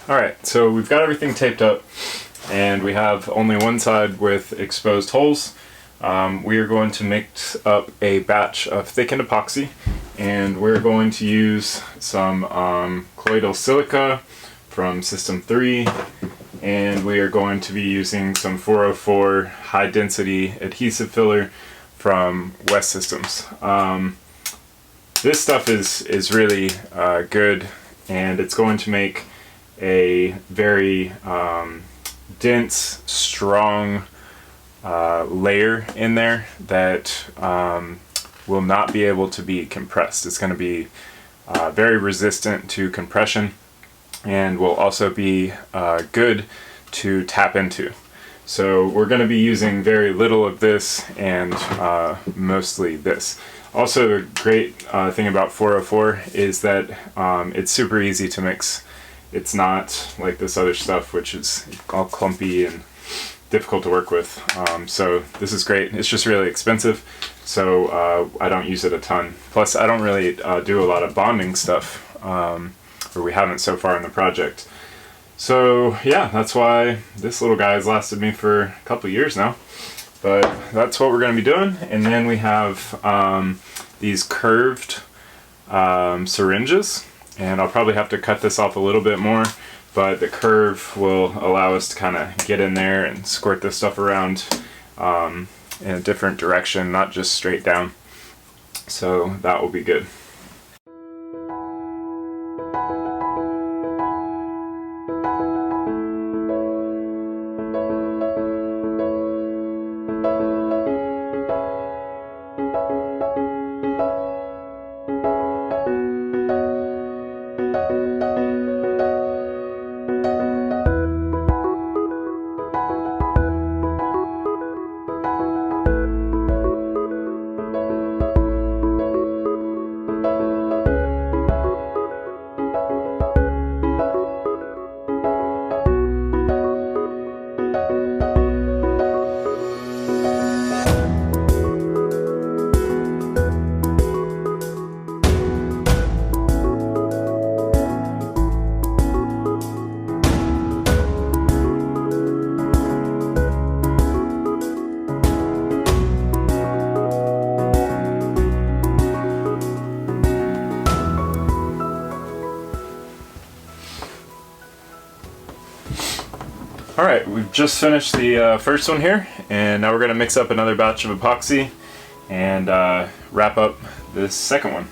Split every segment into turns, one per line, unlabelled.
Alright, so we've got everything taped up and we have only one side with exposed holes. We are going to mix up a batch of thickened epoxy, and we're going to use some colloidal silica from System 3, and we are going to be using some 404 high density adhesive filler from West Systems. This stuff is really good, and it's going to make a very dense, strong layer in there that will not be able to be compressed. It's going to be very resistant to compression, and will also be good to tap into. So we're going to be using very little of this and mostly this. Also, the great thing about 404 is that it's super easy to mix. It's not like this other stuff, which is all clumpy and difficult to work with. So this is great. It's just really expensive, so I don't use it a ton. Plus, I don't really do a lot of bonding stuff, or we haven't so far in the project. So yeah, that's why this little guy has lasted me for a couple years now. But that's what we're going to be doing. And then we have these curved syringes, and I'll probably have to cut this off a little bit more, but the curve will allow us to kind of get in there and squirt this stuff around in a different direction, not just straight down. So that will be good. Alright, we've just finished the first one here, and now we're going to mix up another batch of epoxy and wrap up this second one.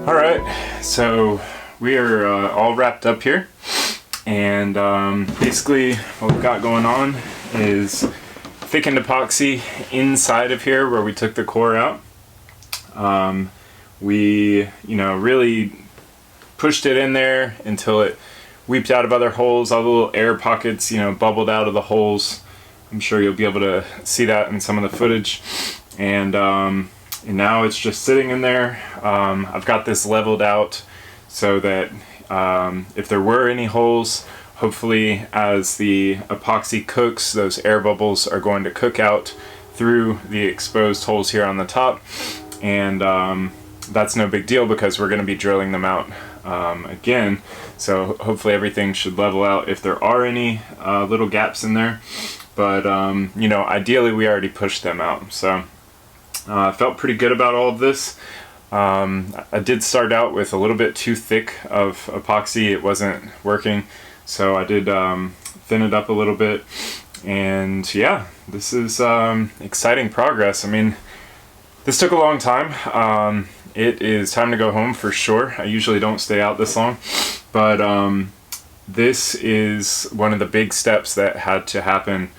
Alright, so we are all wrapped up here, and basically what we've got going on is thickened epoxy inside of here where we took the core out. We really pushed it in there until it weeped out of other holes. All the little air pockets bubbled out of the holes. I'm sure you'll be able to see that in some of the footage. And now it's just sitting in there. I've got this leveled out so that if there were any holes, hopefully as the epoxy cooks, those air bubbles are going to cook out through the exposed holes here on the top. And that's no big deal because we're going to be drilling them out again. So hopefully everything should level out if there are any little gaps in there. But ideally we already pushed them out. So I felt pretty good about all of this. I did start out with a little bit too thick of epoxy. It wasn't working, so I did thin it up a little bit. And yeah, this is exciting progress. I mean, this took a long time. It is time to go home for sure. I usually don't stay out this long, but this is one of the big steps that had to happen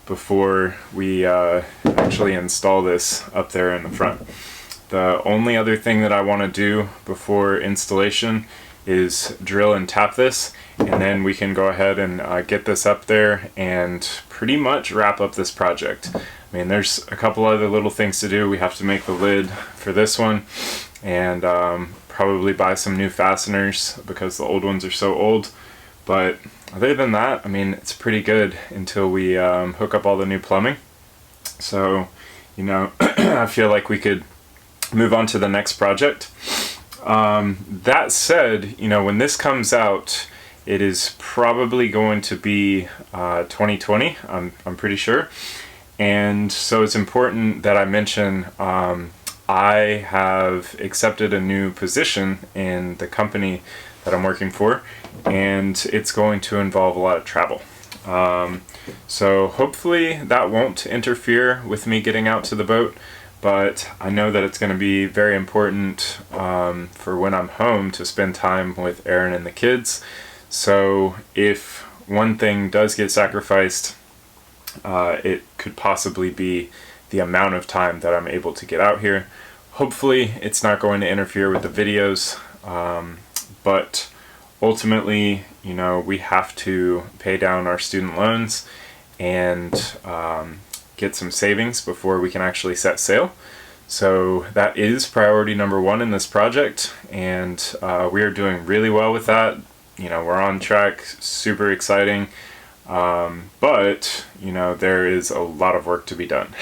before we actually install this up there in the front. The only other thing that I want to do before installation is drill and tap this, and then we can go ahead and get this up there and pretty much wrap up this project. I mean, there's a couple other little things to do. We have to make the lid for this one, and probably buy some new fasteners because the old ones are so old. But other than that, I mean, it's pretty good until we hook up all the new plumbing. So, you know, I feel like we could move on to the next project. That said, you know, when this comes out, it is probably going to be 2020, I'm pretty sure. And so it's important that I mention I have accepted a new position in the company that I'm working for, and it's going to involve a lot of travel. So hopefully that won't interfere with me getting out to the boat, but I know that it's going to be very important for when I'm home to spend time with Erin and the kids. So if one thing does get sacrificed, it could possibly be the amount of time that I'm able to get out here. Hopefully it's not going to interfere with the videos, but ultimately, you know, we have to pay down our student loans and get some savings before we can actually set sail. So that is priority number one in this project, and we are doing really well with that. You know, we're on track, super exciting, but you know, there is a lot of work to be done.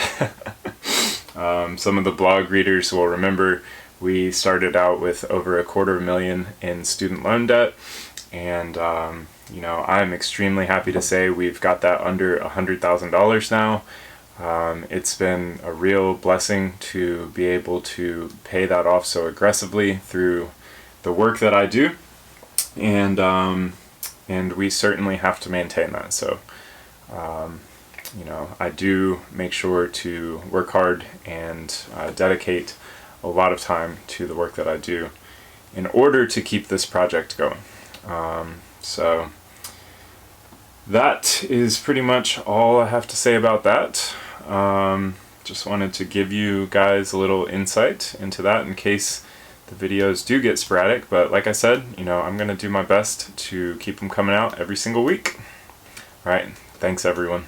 Some of the blog readers will remember we started out with over $250,000 in student loan debt, and you know, I'm extremely happy to say we've got that under $100,000 now. It's been a real blessing to be able to pay that off so aggressively through the work that I do, and we certainly have to maintain that. So you know, I do make sure to work hard and dedicate a lot of time to the work that I do in order to keep this project going. So that is pretty much all I have to say about that. Just wanted to give you guys a little insight into that in case the videos do get sporadic, but like I said, you know, I'm gonna do my best to keep them coming out every single week. All right, thanks everyone.